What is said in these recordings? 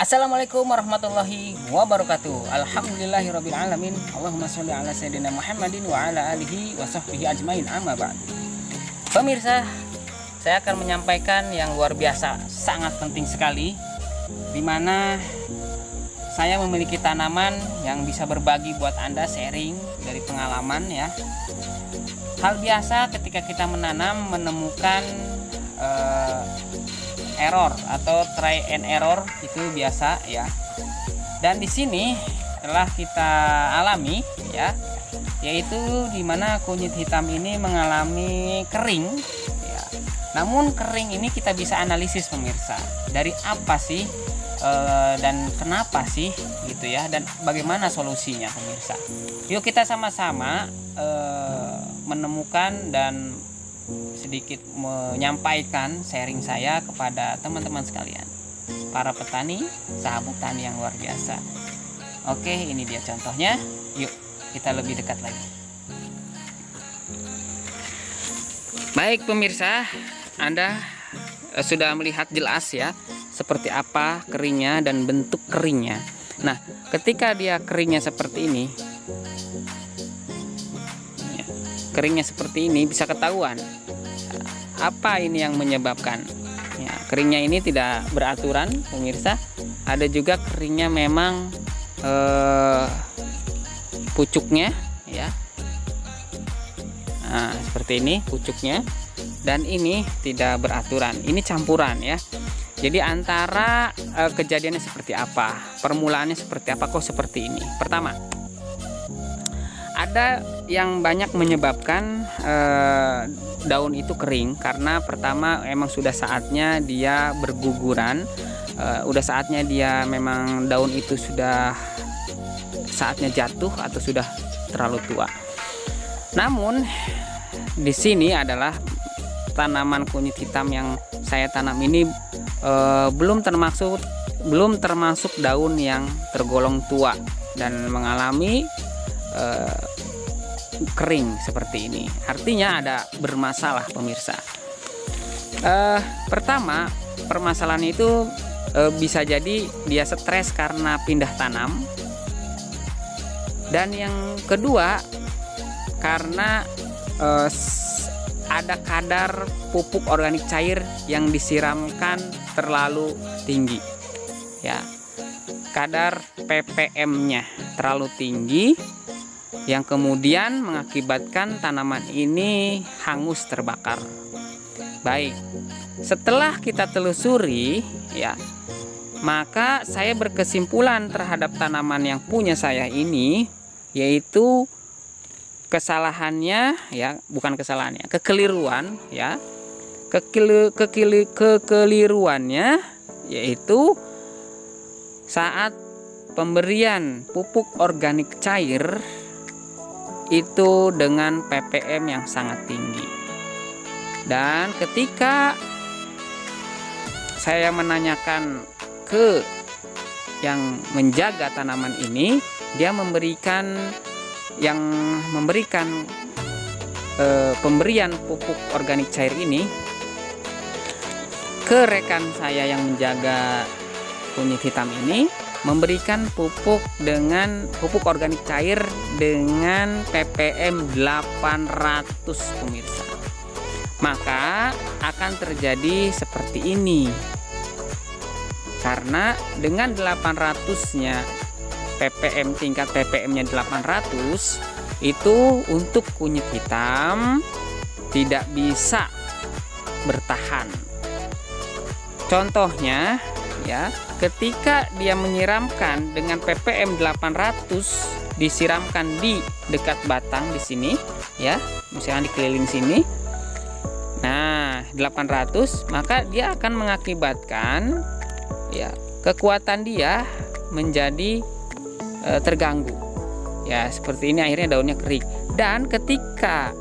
Assalamualaikum warahmatullahi wabarakatuh. Alhamdulillahirabbil alamin. Allahumma sholli ala sayyidina Muhammadin wa ala alihi wa sahbihi ajmain, amma ba'd. Pemirsa, saya akan menyampaikan yang luar biasa, sangat penting sekali, di mana saya memiliki tanaman yang bisa berbagi buat Anda, sharing dari pengalaman ya. Hal biasa ketika kita menanam menemukan error atau try and error, itu biasa ya. Dan di sini telah kita alami ya, yaitu dimana kunyit hitam ini mengalami kering ya. Namun kering ini kita bisa analisis pemirsa, dari apa sih dan kenapa sih gitu ya, dan bagaimana solusinya pemirsa. Yuk kita sama-sama menemukan dan sedikit menyampaikan sharing saya kepada teman-teman sekalian, para petani, sahabat tani yang luar biasa. Oke, ini dia contohnya. Yuk kita lebih dekat lagi. Baik pemirsa, Anda sudah melihat jelas ya seperti apa keringnya dan bentuk keringnya. Nah, ketika dia keringnya seperti ini, keringnya seperti ini, bisa ketahuan apa ini yang menyebabkan ya, keringnya ini tidak beraturan pemirsa. Ada juga keringnya memang pucuknya ya, nah, seperti ini pucuknya, dan ini tidak beraturan, ini campuran ya. Jadi antara kejadiannya seperti apa, permulaannya seperti apa, kok seperti ini. Pertama, ada yang banyak menyebabkan daun itu kering karena pertama emang sudah saatnya dia berguguran, udah saatnya dia memang daun itu sudah saatnya jatuh atau sudah terlalu tua. Namun di sini adalah tanaman kunyit hitam yang saya tanam ini belum termasuk daun yang tergolong tua dan mengalami kering seperti ini. Artinya ada bermasalah pemirsa. Pertama, permasalahan itu bisa jadi dia stres karena pindah tanam, dan yang kedua karena ada kadar pupuk organik cair yang disiramkan terlalu tinggi ya. Kadar ppm-nya terlalu tinggi yang kemudian mengakibatkan tanaman ini hangus terbakar. Baik, setelah kita telusuri ya, maka saya berkesimpulan terhadap tanaman yang punya saya ini, yaitu kesalahannya ya, bukan kesalahannya, kekeliruan ya. Kekeliruannya yaitu saat pemberian pupuk organik cair itu dengan ppm yang sangat tinggi. Dan ketika saya menanyakan ke yang menjaga tanaman ini, dia memberikan pemberian pupuk organik cair ini ke rekan saya yang menjaga kunyit hitam ini, memberikan pupuk organik cair dengan ppm 800 pemirsa. Maka akan terjadi seperti ini. Karena dengan 800-nya ppm, tingkat ppm-nya 800, itu untuk kunyit hitam tidak bisa bertahan. Contohnya ya, ketika dia menyiramkan dengan ppm 800, disiramkan di dekat batang di sini ya, misalnya di keliling sini. Nah, 800, maka dia akan mengakibatkan ya kekuatan dia menjadi terganggu. Ya, seperti ini akhirnya daunnya kering. Dan ketika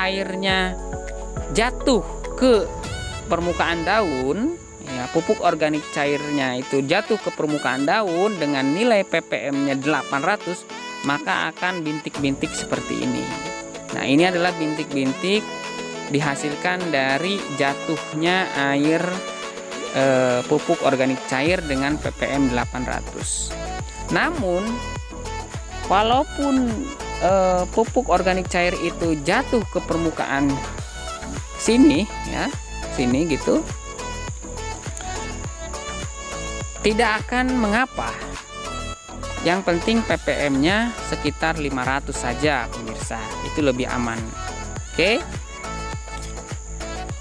airnya jatuh ke permukaan daun, ya, pupuk organik cairnya itu jatuh ke permukaan daun dengan nilai ppm-nya 800, maka akan bintik-bintik seperti ini. Nah, ini adalah bintik-bintik dihasilkan dari jatuhnya air pupuk organik cair dengan ppm 800. Namun walaupun pupuk organik cair itu jatuh ke permukaan sini, ya, sini gitu, tidak akan mengapa. Yang penting ppm-nya sekitar 500 saja, pemirsa. Itu lebih aman. Oke.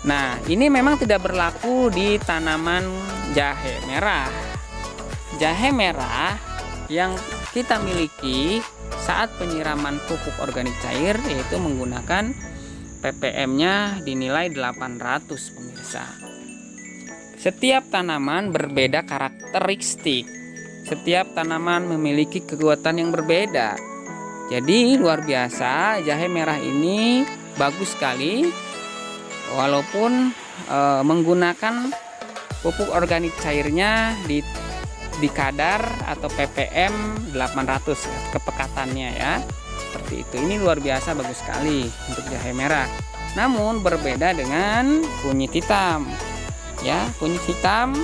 Nah, ini memang tidak berlaku di tanaman jahe merah. Jahe merah yang kita miliki saat penyiraman pupuk organik cair yaitu menggunakan ppm-nya dinilai 800, pemirsa. Setiap tanaman berbeda karakteristik. Setiap tanaman memiliki kekuatan yang berbeda. Jadi luar biasa, jahe merah ini bagus sekali walaupun menggunakan pupuk organik cairnya di kadar atau ppm 800 kepekatannya, ya. Seperti itu. Ini luar biasa bagus sekali untuk jahe merah. Namun berbeda dengan kunyit hitam. Ya, kunyit hitam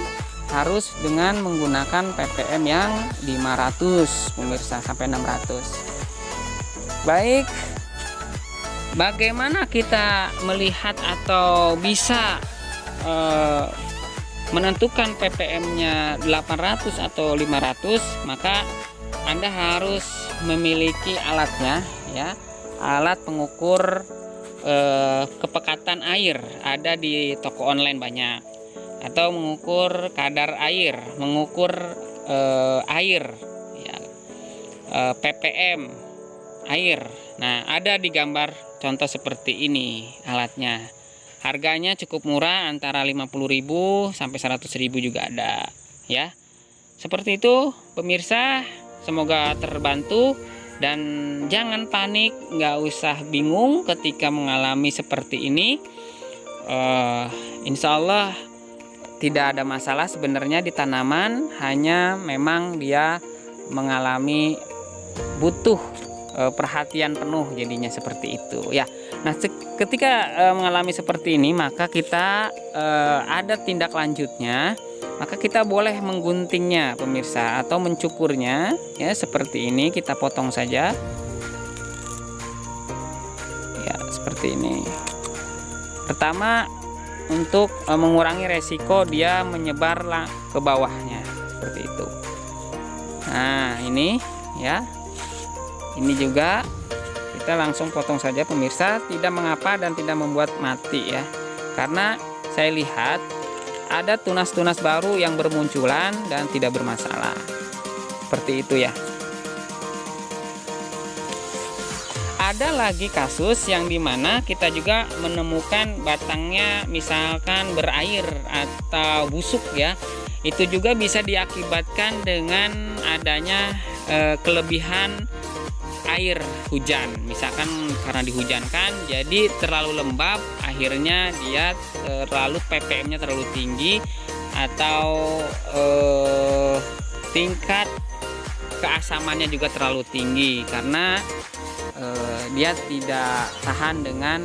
harus dengan menggunakan ppm yang 500, pemirsa, sampai 600. Baik, bagaimana kita melihat atau bisa menentukan ppm-nya 800 atau 500? Maka Anda harus memiliki alatnya, ya. Alat pengukur kepekatan air ada di toko online banyak. Atau mengukur kadar air, mengukur air, ya, ppm air. Nah, ada di gambar contoh seperti ini alatnya. Harganya cukup murah, antara 50.000 sampai 100.000 juga ada, ya. Seperti itu, pemirsa. Semoga terbantu dan jangan panik, nggak usah bingung ketika mengalami seperti ini. Insya Allah tidak ada masalah sebenarnya di tanaman, hanya memang dia mengalami butuh perhatian penuh, jadinya seperti itu, ya. Nah, ketika mengalami seperti ini, maka kita ada tindak lanjutnya, maka kita boleh mengguntingnya, pemirsa, atau mencukurnya, ya, seperti ini. Kita potong saja, ya, seperti ini. Pertama, untuk mengurangi resiko dia menyebar ke bawahnya, seperti itu. Nah, ini, ya, ini juga kita langsung potong saja, pemirsa. Tidak mengapa dan tidak membuat mati, ya, karena saya lihat ada tunas-tunas baru yang bermunculan dan tidak bermasalah, seperti itu, ya. Ada lagi kasus yang dimana kita juga menemukan batangnya misalkan berair atau busuk, ya. Itu juga bisa diakibatkan dengan adanya kelebihan air hujan. Misalkan karena dihujankan jadi terlalu lembab, akhirnya dia terlalu ppm-nya terlalu tinggi, atau tingkat keasamannya juga terlalu tinggi karena dia tidak tahan dengan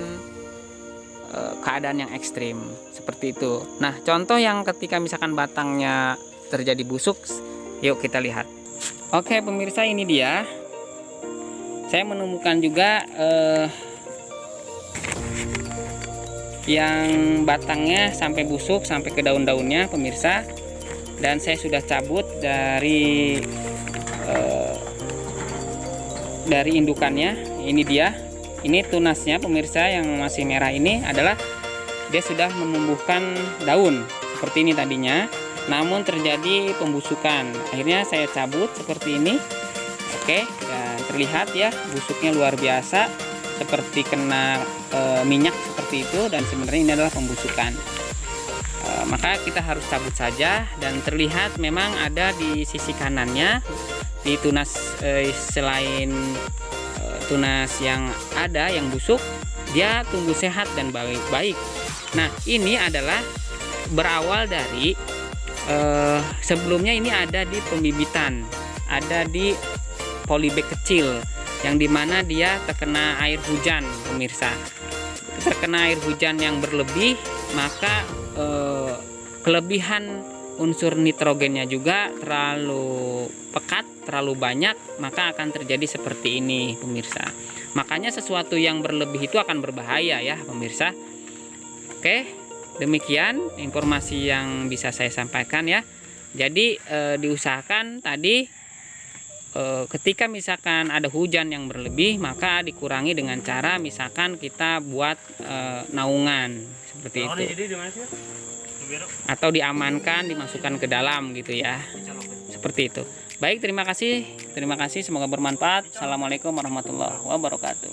keadaan yang ekstrim, seperti itu. Nah, contoh yang ketika misalkan batangnya terjadi busuk, yuk kita lihat. Oke, pemirsa, ini dia. Saya menemukan juga yang batangnya sampai busuk, sampai ke daun-daunnya, pemirsa. Dan saya sudah cabut dari indukannya. Ini dia, ini tunasnya, pemirsa. Yang masih merah ini adalah dia sudah menumbuhkan daun seperti ini tadinya, namun terjadi pembusukan. Akhirnya saya cabut seperti ini. Oke, dan terlihat, ya, busuknya luar biasa. seperti kena minyak seperti itu, dan sebenarnya ini adalah pembusukan. Maka kita harus cabut saja, dan terlihat memang ada di sisi kanannya di tunas, selain tunas yang ada yang busuk, dia tumbuh sehat dan baik-baik. Nah, ini adalah berawal dari sebelumnya ini ada di pembibitan, ada di polybag kecil yang dimana dia terkena air hujan, pemirsa. Terkena air hujan yang berlebih, maka kelebihan unsur nitrogennya juga terlalu pekat, terlalu banyak, maka akan terjadi seperti ini, pemirsa. Makanya sesuatu yang berlebih itu akan berbahaya ya, pemirsa. Oke, demikian informasi yang bisa saya sampaikan ya. Jadi diusahakan tadi ketika misalkan ada hujan yang berlebih, maka dikurangi dengan cara misalkan kita buat naungan seperti itu, atau diamankan, dimasukkan ke dalam gitu ya, seperti itu. Baik, terima kasih, semoga bermanfaat. Assalamualaikum warahmatullahi wabarakatuh.